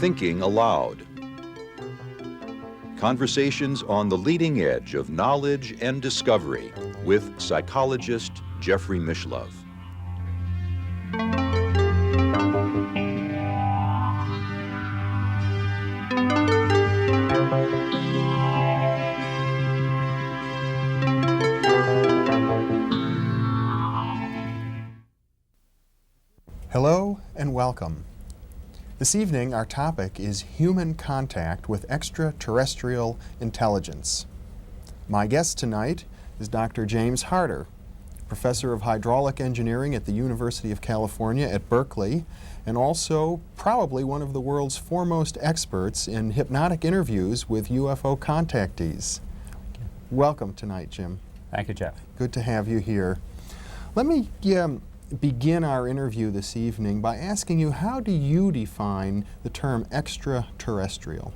Thinking Aloud. Conversations on the leading edge of knowledge and discovery with psychologist Jeffrey Mishlove. Hello and welcome. This evening our topic is human contact with extraterrestrial intelligence. My guest tonight is Dr. James Harder, professor of hydraulic engineering at the University of California at Berkeley, and also probably one of the world's foremost experts in hypnotic interviews with UFO contactees. Welcome tonight, Jim. Thank you, Jeff. Good to have you here. Let me begin our interview this evening by asking you, how do you define the term extraterrestrial?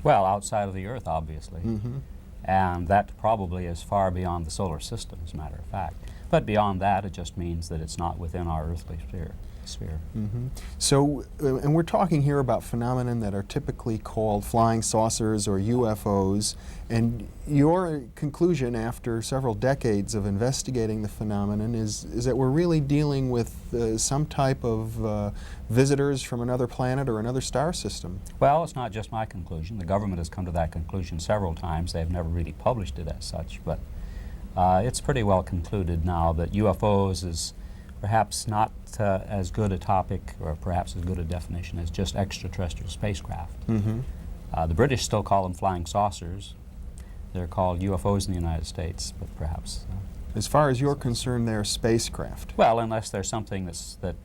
Well, outside of the Earth, obviously. Mm-hmm. And that probably is far beyond the solar system, as a matter of fact. But beyond that, it just means that it's not within our earthly sphere. Mm-hmm. So, and we're talking here about phenomena that are typically called flying saucers or UFOs, and your conclusion after several decades of investigating the phenomenon is that we're really dealing with some type of visitors from another planet or another star system. Well, it's not just my conclusion. The government has come to that conclusion several times. They've never really published it as such, but it's pretty well concluded now that UFOs is perhaps not as good a topic or perhaps as good a definition as just extraterrestrial spacecraft. Mm-hmm. The British still call them flying saucers. They're called UFOs in the United States, but perhaps... as far as you're concerned, they're spacecraft. Well, unless there's something that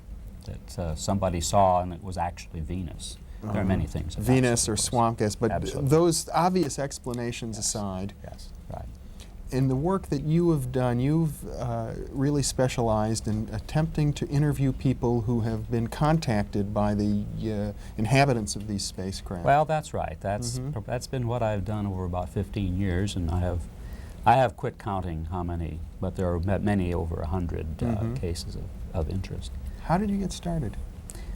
somebody saw and it was actually Venus. There are many things. Venus or swamp gas, but Absolutely. those obvious explanations Yes. aside, Yes, right. in the work that you have done, you've really specialized in attempting to interview people who have been contacted by the inhabitants of these spacecraft. Well, that's right. That's been what I've done over about 15 years, and I have quit counting how many, but there are many, over 100 cases of interest. How did you get started?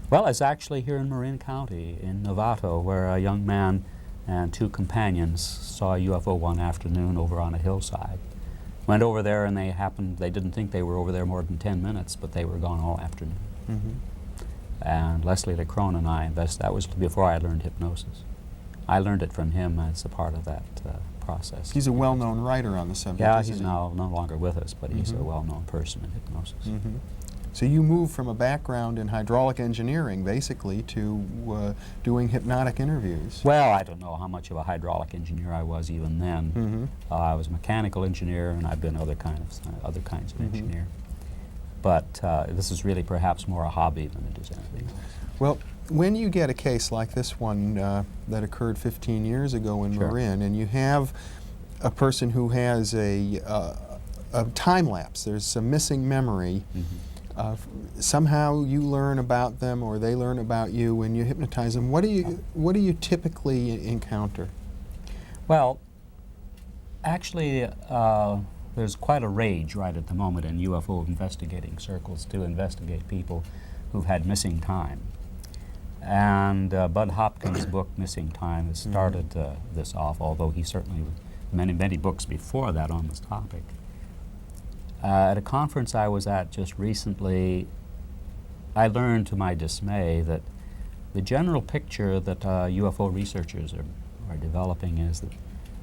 Well, it's actually here in Marin County in Novato, where a young man and two companions saw a UFO one afternoon over on a hillside. Went over there and they didn't think they were over there more than 10 minutes, but they were gone all afternoon. Mm-hmm. And Leslie LeCrone and I, that was before I learned hypnosis. I learned it from him as a part of that process. He's a well-known writer on the subject. Yeah, isn't he's he? now no longer with us, but he's a well-known person in hypnosis. Mm-hmm. So you moved from a background in hydraulic engineering, basically, to doing hypnotic interviews. Well, I don't know how much of a hydraulic engineer I was even then. Mm-hmm. I was a mechanical engineer, and I've been other kinds of engineer. But this is really perhaps more a hobby than it is anything else. Well, when you get a case like this one that occurred 15 years ago in Marin, and you have a person who has a time lapse, there's some missing memory. Somehow you learn about them, or they learn about you, and you hypnotize them. What do you typically encounter? Well, actually, there's quite a rage right at the moment in UFO investigating circles to investigate people who've had missing time. And Bud Hopkins' book, Missing Time, has started this off, although he certainly many books before that on this topic. At a conference I was at just recently, I learned to my dismay that the general picture that UFO researchers are developing is that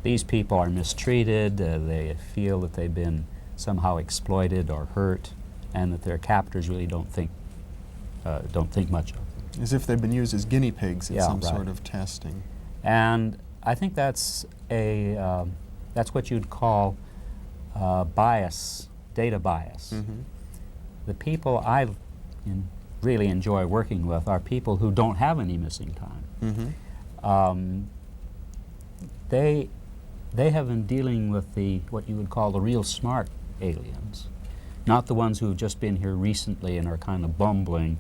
these people are mistreated, they feel that they've been somehow exploited or hurt, and that their captors really don't think much of them. As if they've been used as guinea pigs in some sort of testing. And I think that's what you'd call bias. Data bias. The people I really enjoy working with are people who don't have any missing time. They have been dealing with what you would call the real smart aliens, not the ones who have just been here recently and are kind of bumbling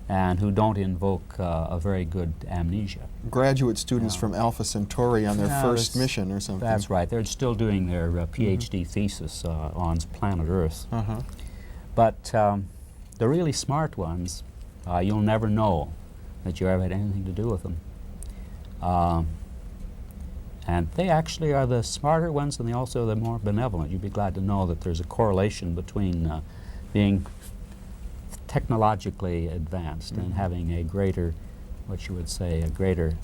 and who don't invoke a very good amnesia. Graduate students from Alpha Centauri on their first mission or something. That's right. They're still doing their Ph.D. thesis on planet Earth. But the really smart ones, you'll never know that you ever had anything to do with them. And they actually are the smarter ones, and they also are the more benevolent. You'd be glad to know that there's a correlation between being technologically advanced and having a greater, what you would say, a greater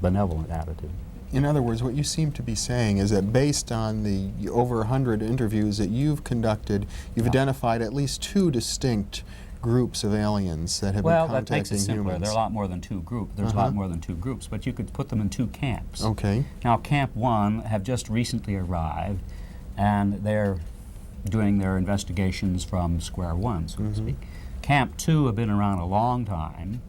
benevolent attitude. In other words, what you seem to be saying is that based on the over 100 interviews that you've conducted, you've identified at least 2 distinct groups of aliens that have been contacting that makes it simpler. humans. There are a lot more than 2 groups. There's a lot more than 2 groups, but you could put them in 2 camps. Okay. Now, Camp 1 have just recently arrived, and they're doing their investigations from square one, so to speak. Camp 2 have been around a long time.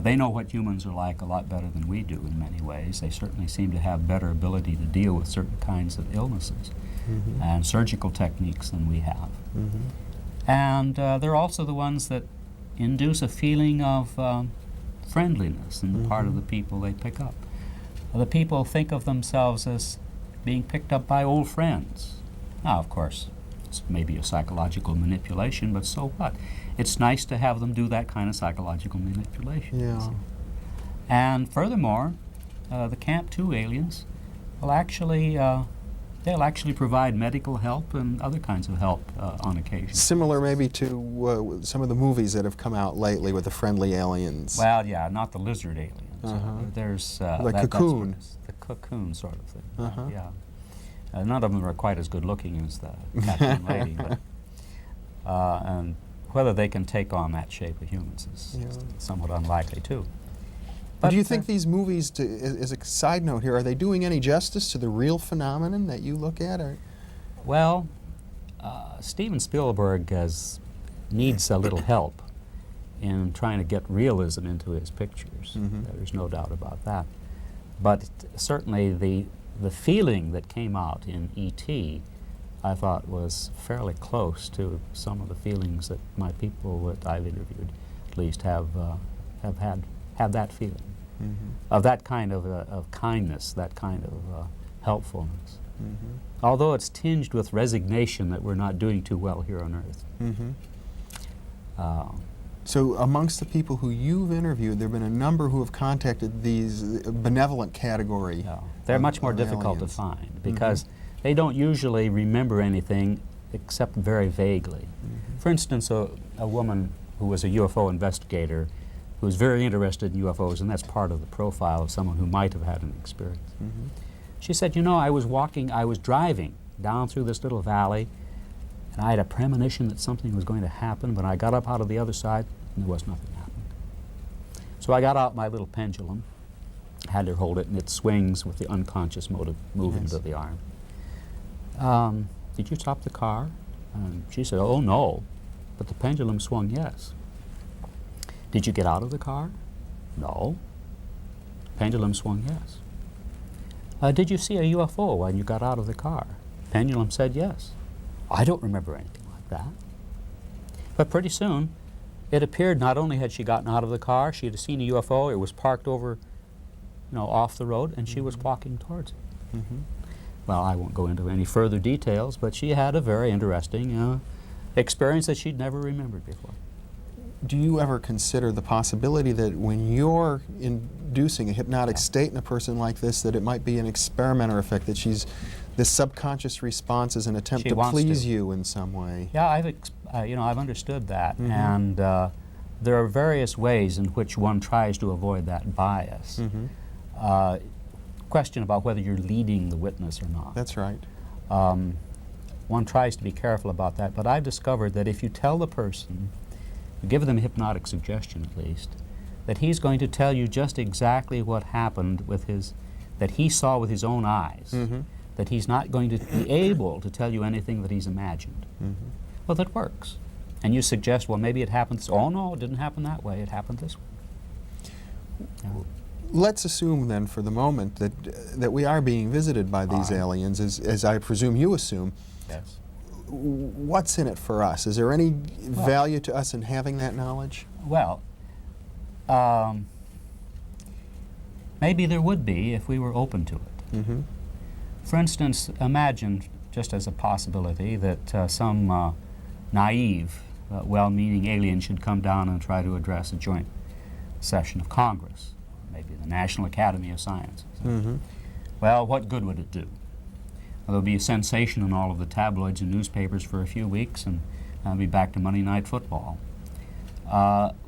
They know what humans are like a lot better than we do in many ways. They certainly seem to have better ability to deal with certain kinds of illnesses and surgical techniques than we have. And they're also the ones that induce a feeling of friendliness in the part of the people they pick up. The people think of themselves as being picked up by old friends. Now, of course, it's maybe a psychological manipulation, but so what? It's nice to have them do that kind of psychological manipulation. Yeah. And furthermore, the Camp 2 aliens will actually they'll actually provide medical help and other kinds of help on occasion. Similar maybe to some of the movies that have come out lately with the friendly aliens. Well, yeah, not the lizard aliens. There's like Cocoon. The Cocoon sort of thing. Yeah. None of them are quite as good looking as the Captain Lady, but, and whether they can take on that shape of humans is somewhat unlikely too. But do you think these movies, as a side note here, are they doing any justice to the real phenomenon that you look at? Or? Well, Steven Spielberg needs a little help in trying to get realism into his pictures. There's no doubt about that. But certainly the feeling that came out in E.T., I thought was fairly close to some of the feelings that my people that I've interviewed at least have that feeling of that kind of kindness, that kind of helpfulness. Although it's tinged with resignation that we're not doing too well here on Earth. So amongst the people who you've interviewed, there have been a number who have contacted these benevolent category. They're much more difficult to find because they don't usually remember anything except very vaguely. For instance, a woman who was a UFO investigator who was very interested in UFOs, and that's part of the profile of someone who might have had an experience. She said, you know, I was driving down through this little valley, and I had a premonition that something was going to happen, but I got up out of the other side, and there was nothing happening. So I got out my little pendulum, had her hold it, and it swings with the unconscious movement of the arm. Did you stop the car? And she said, oh, no, but the pendulum swung yes. Did you get out of the car? No. Pendulum swung yes. Did you see a UFO when you got out of the car? Pendulum said yes. I don't remember anything like that. But pretty soon, it appeared not only had she gotten out of the car, she had seen a UFO, it was parked over, off the road, and she was walking towards it. Well, I won't go into any further details, but she had a very interesting experience that she'd never remembered before. Do you ever consider the possibility that when you're inducing a hypnotic state in a person like this, that it might be an experimenter effect, that this subconscious response is an attempt to please you in some way? Yeah, I've understood that, and there are various ways in which one tries to avoid that bias. Question about whether you're leading the witness or not. That's right. One tries to be careful about that, but I've discovered that if you tell the person, you give them a hypnotic suggestion at least, that he's going to tell you just exactly what happened with that he saw with his own eyes, that he's not going to be able to tell you anything that he's imagined. Well, that works. And you suggest, well, maybe it happened, oh no, it didn't happen that way, it happened this way. Let's assume then for the moment that we are being visited by these aliens, as I presume you assume. Yes. What's in it for us? Is there any value to us in having that knowledge? Well, maybe there would be if we were open to it. For instance, imagine, just as a possibility, that some naive well-meaning alien should come down and try to address a joint session of Congress, maybe the National Academy of Sciences. Well, what good would it do? Well, there'll be a sensation in all of the tabloids and newspapers for a few weeks, and I'll be back to Monday Night Football.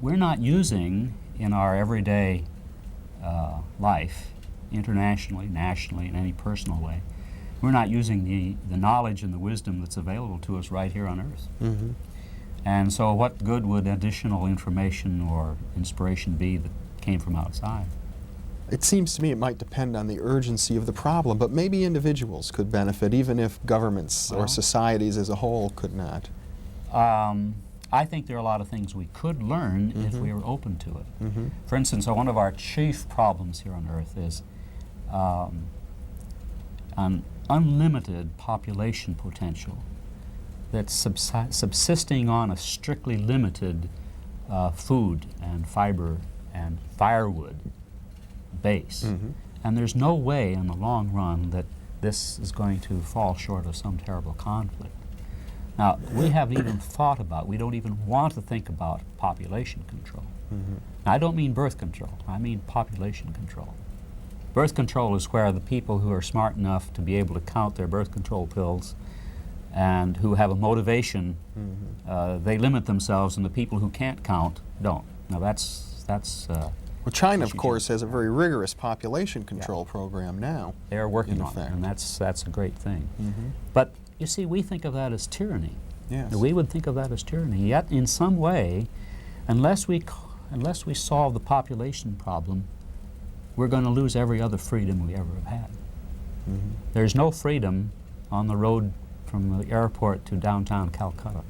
We're not using in our everyday life, internationally, nationally, in any personal way, we're not using the knowledge and the wisdom that's available to us right here on Earth. And so what good would additional information or inspiration be that came from outside? It seems to me it might depend on the urgency of the problem, but maybe individuals could benefit even if governments or societies as a whole could not. I think there are a lot of things we could learn if we were open to it. For instance, one of our chief problems here on Earth is an unlimited population potential that's subsisting on a strictly limited food and fiber and firewood base. And there's no way in the long run that this is going to fall short of some terrible conflict. Now, we haven't even thought about, we don't even want to think about population control. Now, I don't mean birth control, I mean population control. Birth control is where the people who are smart enough to be able to count their birth control pills and who have a motivation, they limit themselves, and the people who can't count don't. Now, that's well, China, of course, has a very rigorous population control program now. They're working on it, and that's a great thing. But you see, we think of that as tyranny. Yes. We would think of that as tyranny. Yet, in some way, unless we solve the population problem, we're going to lose every other freedom we ever have had. There's no freedom on the road from the airport to downtown Calcutta.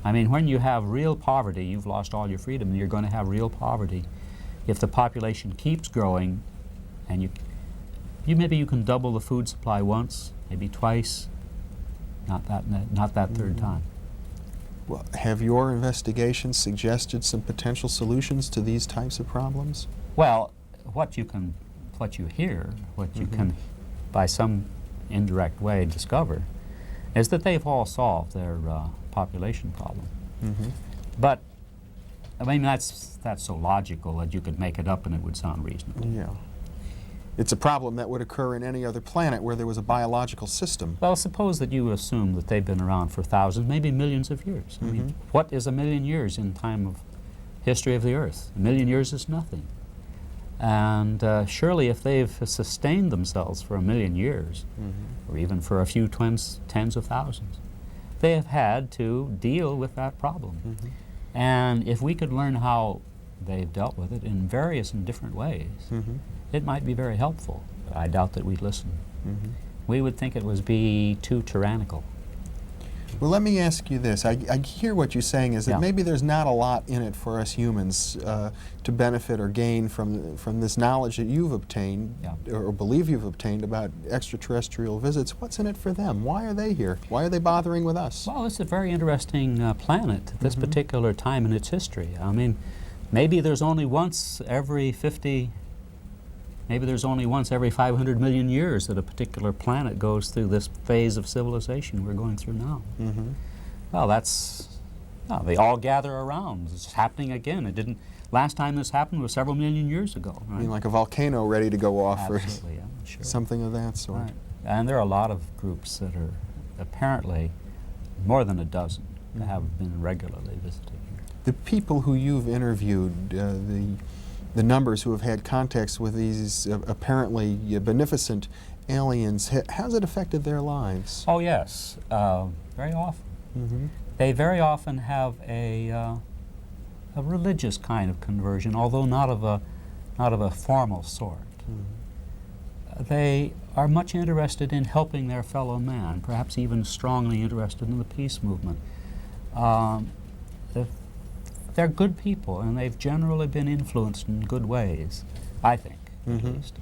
I mean, when you have real poverty, you've lost all your freedom, and you're going to have real poverty if the population keeps growing, and maybe you can double the food supply once, maybe twice, not that third time. Well, have your investigations suggested some potential solutions to these types of problems? Well, what you hear, what you can, by some indirect way, discover, is that they've all solved their population problem. But I mean, that's so logical that you could make it up and it would sound reasonable. Yeah. It's a problem that would occur in any other planet where there was a biological system. Well, suppose that you assume that they've been around for thousands, maybe millions of years. I mean, what is a million years in time of history of the Earth? A million years is nothing. And surely if they've sustained themselves for a million years, or even for a few tens of thousands, they have had to deal with that problem. And if we could learn how they've dealt with it in various and different ways, it might be very helpful. But I doubt that we'd listen. We would think it would be too tyrannical. Well, let me ask you this. I hear what you're saying is that maybe there's not a lot in it for us humans to benefit or gain from this knowledge that you've obtained or believe you've obtained about extraterrestrial visits. What's in it for them? Why are they here? Why are they bothering with us? Well, it's a very interesting planet at this particular time in its history. I mean, maybe there's only once every 500 million years that a particular planet goes through this phase of civilization we're going through now. Well, they all gather around. It's happening again. Last time this happened was several million years ago. Right? I mean, like a volcano ready to go off, Absolutely, or sure. something of that sort. Right. And there are a lot of groups that are apparently more than a dozen that have been regularly visiting here. The people who you've interviewed, the numbers who have had contacts with these apparently beneficent aliens, how's it affected their lives? Oh yes, very often. They very often have a religious kind of conversion, although not of a formal sort. They are much interested in helping their fellow man, perhaps even strongly interested in the peace movement. They're good people, and they've generally been influenced in good ways, I think, at least.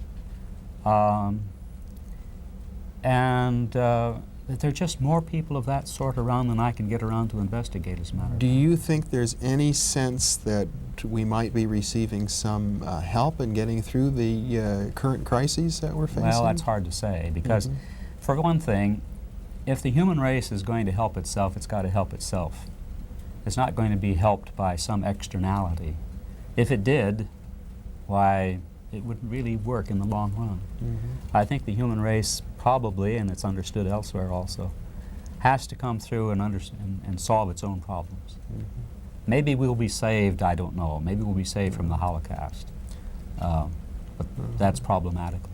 There are just more people of that sort around than I can get around to investigate, as a matter of fact. Do you think there's any sense that we might be receiving some help in getting through the current crises that we're facing? Well, that's hard to say, because for one thing, if the human race is going to help itself, it's got to help itself. It's not going to be helped by some externality. If it did, why, it wouldn't really work in the long run. I think the human race probably, and it's understood elsewhere also, has to come through and solve its own problems. Maybe we'll be saved, I don't know. Maybe we'll be saved from the Holocaust. But that's problematical.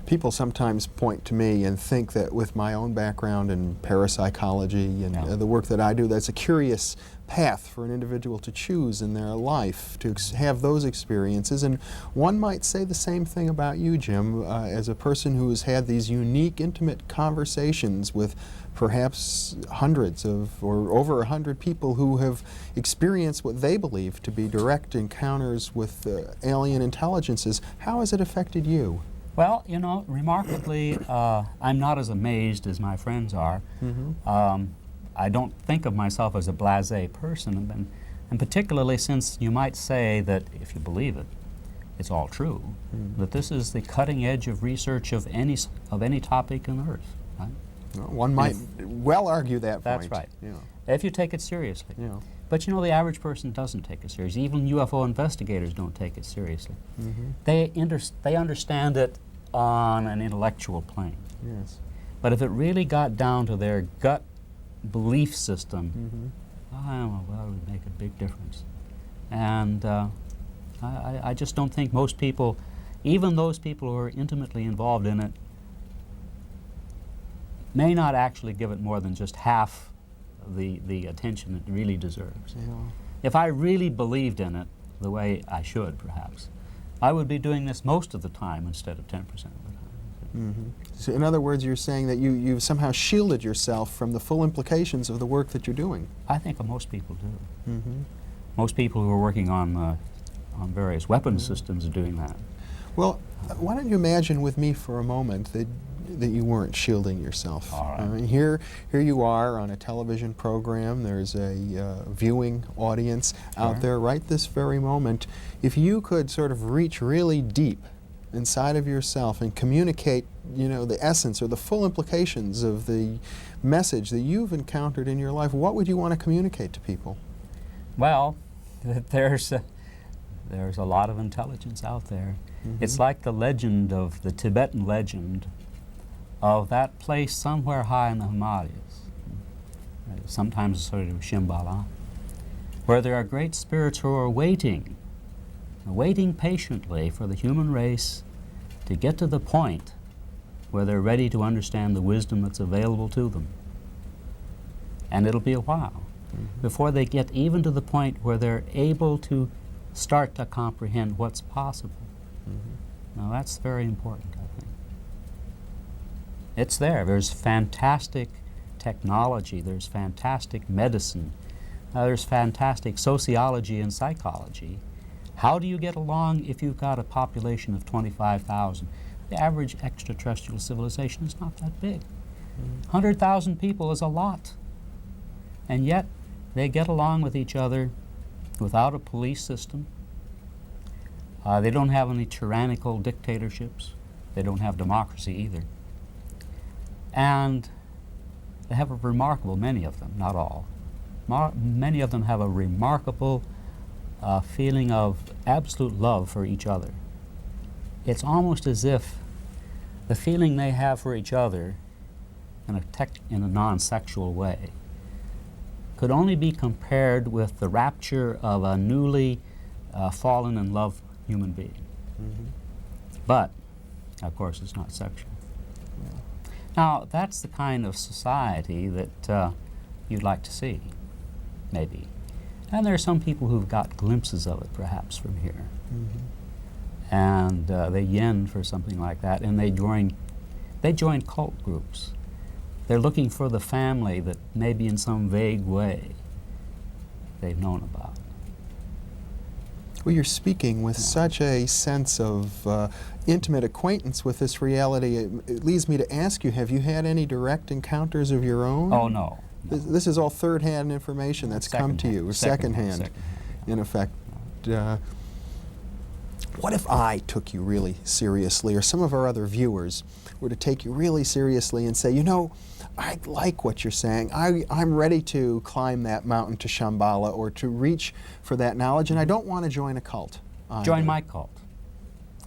People sometimes point to me and think that with my own background in parapsychology and the work that I do, that's a curious path for an individual to choose in their life, to have those experiences. And one might say the same thing about you, Jim, as a person who has had these unique, intimate conversations with perhaps hundreds of, or over 100 people who have experienced what they believe to be direct encounters with alien intelligences. How has it affected you? Well, you know, remarkably, I'm not as amazed as my friends are. I don't think of myself as a blasé person, and particularly since you might say that, if you believe it, it's all true, that this is the cutting edge of research of any topic on Earth. Right? One might well argue that point. That's right. Yeah. If you take it seriously. Yeah. But you know, the average person doesn't take it seriously. Even UFO investigators don't take it seriously. They understand it on an intellectual plane. Yes. But if it really got down to their gut belief system, well, it would make a big difference. And I just don't think most people, even those people who are intimately involved in it, may not actually give it more than just half the attention it really deserves. Yeah. If I really believed in it the way I should, perhaps, I would be doing this most of the time instead of 10% of the time. So in other words, you're saying that you've somehow shielded yourself from the full implications of the work that you're doing. I think most people do. Most people who are working on various weapons systems are doing that. Well, why don't you imagine with me for a moment that you weren't shielding yourself. All right. I mean, here you are on a television program. There's a viewing audience out there right this very moment. If you could sort of reach really deep inside of yourself and communicate, you know, the essence or the full implications of the message that you've encountered in your life, what would you want to communicate to people? Well, there's a lot of intelligence out there. It's like the legend of the Tibetan legend of that place somewhere high in the Himalayas, sometimes sort of Shambhala, where there are great spirits who are waiting patiently for the human race to get to the point where they're ready to understand the wisdom that's available to them. And it'll be a while before they get even to the point where they're able to start to comprehend what's possible. Now that's very important, I think. It's there. There's fantastic technology, there's fantastic medicine, there's fantastic sociology and psychology. How do you get along if you've got a population of 25,000? The average extraterrestrial civilization is not that big. 100,000 people is a lot. And yet they get along with each other without a police system. They don't have any tyrannical dictatorships. They don't have democracy either. And they have a remarkable, many of them, not all, many of them have a remarkable feeling of absolute love for each other. It's almost as if the feeling they have for each other in a non-sexual way could only be compared with the rapture of a newly fallen in love human being. But, of course, it's not sexual. Now, that's the kind of society that you'd like to see, maybe. And there are some people who've got glimpses of it, perhaps, from here. And they yen for something like that, and they join cult groups. They're looking for the family that maybe in some vague way they've known about. Well, you're speaking with such a sense of intimate acquaintance with this reality. It leads me to ask you, have you had any direct encounters of your own? Oh, no. This is all third-hand information that's come to you, or second-hand, in effect. What if I took you really seriously, or some of our other viewers were to take you really seriously and say, you know, I like what you're saying. I'm ready to climb that mountain to Shambhala or to reach for that knowledge, and I don't want to join a cult. Join my cult.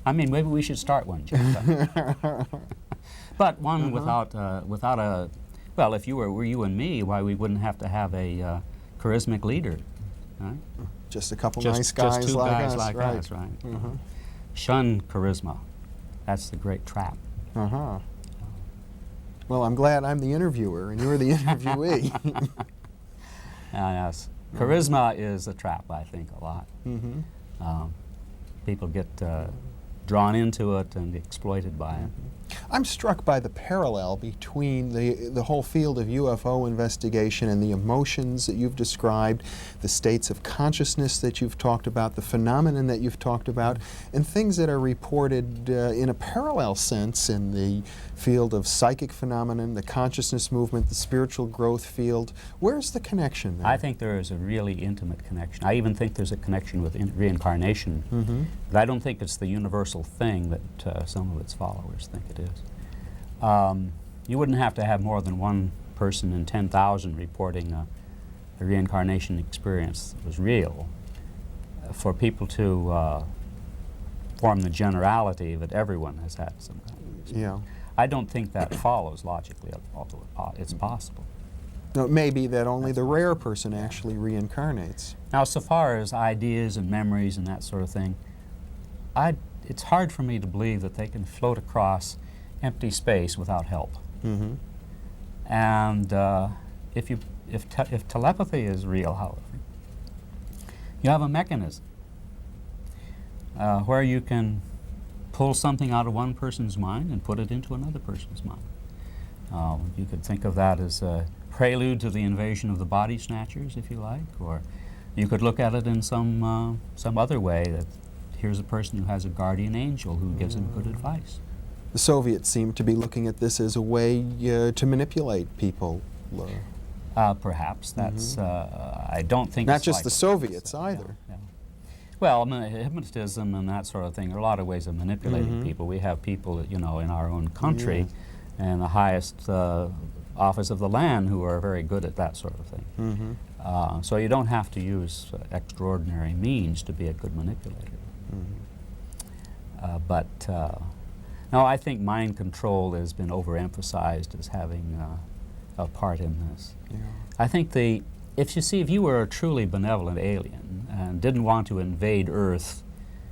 I mean, maybe we should start one, Jeff. But one without a, well, if you were you and me, why we wouldn't have to have a charismatic leader, right? Just a couple nice guys just two like guys us, like right? us, right? Shun charisma. That's the great trap. Well, I'm glad I'm the interviewer and you're the interviewee. Yes. Charisma is a trap, I think, a lot. People get drawn into it and exploited by it. I'm struck by the parallel between the whole field of UFO investigation and the emotions that you've described, the states of consciousness that you've talked about, the phenomenon that you've talked about, and things that are reported in a parallel sense in the field of psychic phenomenon, the consciousness movement, the spiritual growth field. Where's the connection there? I think there is a really intimate connection. I even think there's a connection with reincarnation. But I don't think it's the universal thing that some of its followers think it is. You wouldn't have to have more than one person in 10,000 reporting a reincarnation experience that was real for people to form the generality that everyone has had some kind of experience. I don't think that follows logically, although it's possible. No, it may be that only the rare person actually reincarnates. Now, so far as ideas and memories and that sort of thing, it's hard for me to believe that they can float across empty space without help. And if telepathy is real, however, you have a mechanism where you can pull something out of one person's mind and put it into another person's mind. You could think of that as a prelude to the invasion of the body snatchers, if you like, or you could look at it in some other way, that here's a person who has a guardian angel who gives him good advice. The Soviets seem to be looking at this as a way to manipulate people. Perhaps that's, I don't think Not it's just like the Soviets either. Yeah. Well, hypnotism and that sort of thing, there are a lot of ways of manipulating people. We have people, you know, in our own country and the highest office of the land who are very good at that sort of thing. So you don't have to use extraordinary means to be a good manipulator. No, I think mind control has been overemphasized as having a part in this. I think if you were a truly benevolent alien and didn't want to invade Earth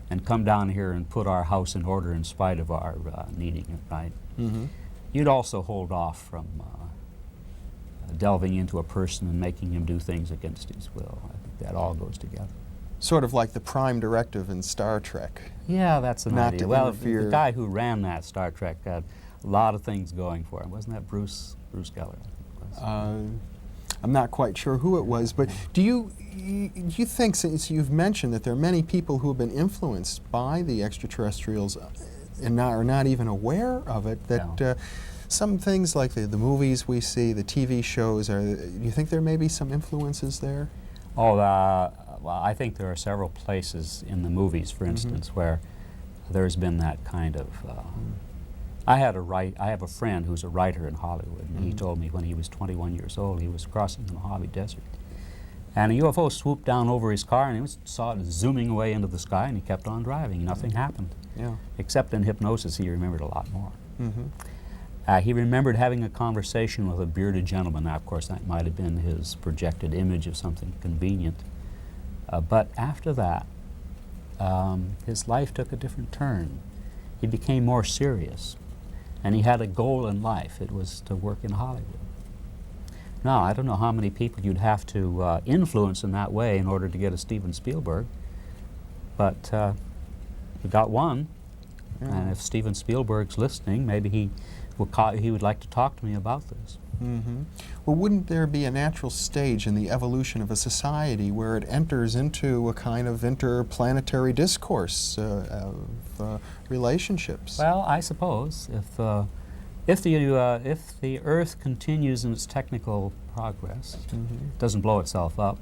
and come down here and put our house in order in spite of our needing it, right? You'd also hold off from delving into a person and making him do things against his will. I think that all goes together. Sort of like the prime directive in Star Trek. Yeah, that's an Not idea. to Well, interfere. the guy who ran that Star Trek had a lot of things going for him. Wasn't that Bruce Geller? I think it was. I'm not quite sure who it was, but do you think, since you've mentioned that there are many people who have been influenced by the extraterrestrials and are not even aware of it, that some things like the movies we see, the TV shows, do you think there may be some influences there? Well, I think there are several places in the movies, for instance, where there's been that kind of. I have a friend who's a writer in Hollywood, and he told me when he was 21 years old, he was crossing the Mojave Desert, and a UFO swooped down over his car, and he saw it zooming away into the sky, and he kept on driving. Nothing happened, except in hypnosis, he remembered a lot more. He remembered having a conversation with a bearded gentleman. Now, of course, that might have been his projected image of something convenient. But after that, his life took a different turn. He became more serious, and he had a goal in life. It was to work in Hollywood. Now, I don't know how many people you'd have to influence in that way in order to get a Steven Spielberg, but we got one. And if Steven Spielberg's listening, maybe he would like to talk to me about this. Well, wouldn't there be a natural stage in the evolution of a society where it enters into a kind of interplanetary discourse of relationships? Well, I suppose if the Earth continues in its technical progress, doesn't blow itself up,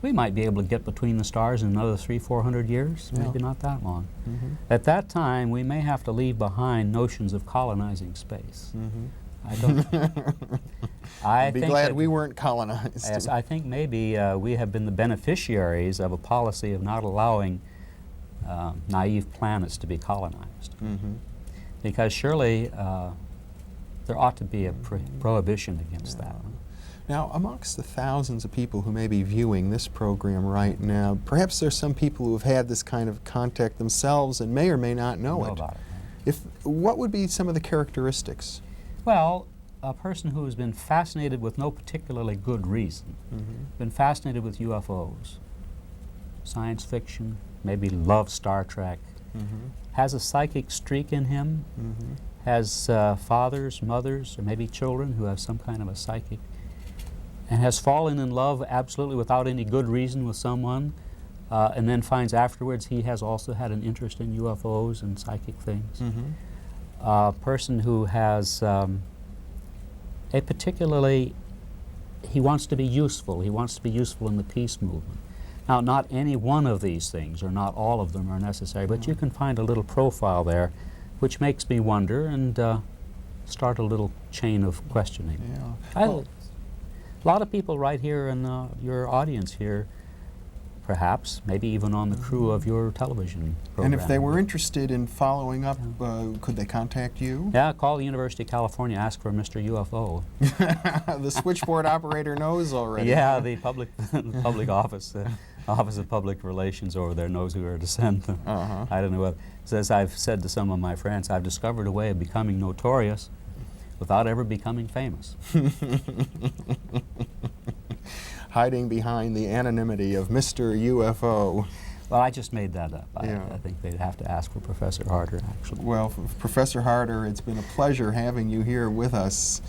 we might be able to get between the stars in another 300-400 years, Yeah. maybe not that long. Mm-hmm. At that time, we may have to leave behind notions of colonizing space. Mm-hmm. I don't. I'd be think glad that- we weren't colonized. Yes, I think maybe we have been the beneficiaries of a policy of not allowing naive planets to be colonized. Mm-hmm. Because surely there ought to be a prohibition against that. Now, amongst the thousands of people who may be viewing this program right now, perhaps there's some people who have had this kind of contact themselves and may or may not know it. About it. What would be some of the characteristics? Well, a person who has been fascinated with no particularly good reason, been fascinated with UFOs, science fiction, maybe loves Star Trek, has a psychic streak in him, has fathers, mothers, or maybe children who have some kind of a psychic, and has fallen in love absolutely without any good reason with someone, and then finds afterwards he has also had an interest in UFOs and psychic things. A person who has a particularly, he wants to be useful. He wants to be useful in the peace movement. Now, not any one of these things, or not all of them, are necessary, but you can find a little profile there which makes me wonder and start a little chain of questioning. Yeah. A lot of people right here in your audience here, perhaps, maybe even on the crew of your television program. And if they were interested in following up, could they contact you? Yeah, call the University of California, ask for Mr. UFO. The switchboard operator knows already. Yeah, the public office, Office of Public Relations over there knows who to send them. I don't know what. As I've said to some of my friends, I've discovered a way of becoming notorious without ever becoming famous. Hiding behind the anonymity of Mr. UFO. Well, I just made that up. Yeah. I think they'd have to ask for Professor Harder, actually. Well, Professor Harder, it's been a pleasure having you here with us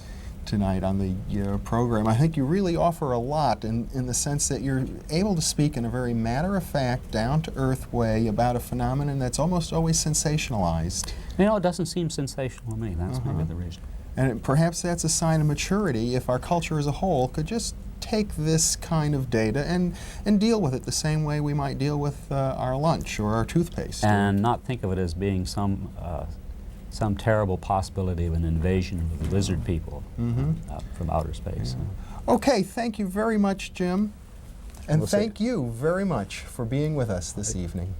tonight on the program. I think you really offer a lot in the sense that you're able to speak in a very matter-of-fact, down-to-earth way about a phenomenon that's almost always sensationalized. You know, it doesn't seem sensational to me. That's maybe the reason. And perhaps that's a sign of maturity if our culture as a whole could just take this kind of data and deal with it the same way we might deal with our lunch or our toothpaste. And not think of it as being some terrible possibility of an invasion of lizard people from outer space. Okay, thank you very much, Jim. And We'll see. thank you very much for being with us this evening.